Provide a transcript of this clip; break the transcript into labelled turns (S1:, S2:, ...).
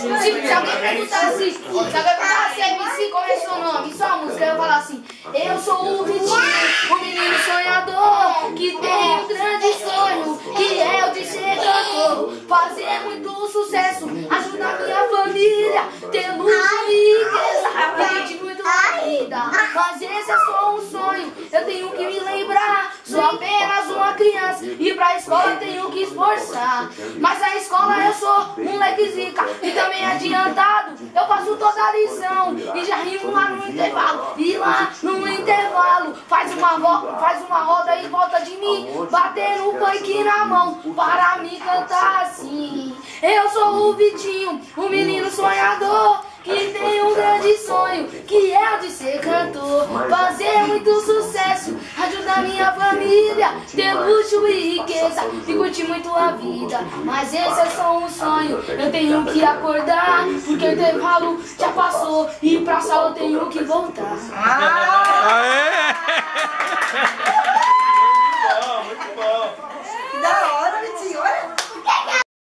S1: Se alguém perguntar assim, MC, qual é seu nome? Só a música, eu vou falar assim: eu sou o Vitinho, o menino sonhador, que tem um grande sonho, que é o de ser cantor, fazer muito sucesso, ajudar minha família, ter luxo e riqueza, curtir muito a vida. Mas esse é só um sonho, eu tenho que me lembrar, sou apenas uma criança e pra escola tenho que esforçar. Mas a escola eu sou moleque zica e também adiantado, eu faço toda a lição e já rimo lá no intervalo. E lá no intervalo faz uma roda em volta de mim, batendo o funk na mão para me cantar assim. Eu sou o Vitinho, o menino sonhador, que tem um grande sonho, que é o de ser cantor, fazer muito sucesso, ajudar minha família, ter luxo e riqueza e curtir muito a vida. Mas esse é só um sonho, eu tenho que acordar, porque o intervalo já passou e pra sala eu tenho que voltar.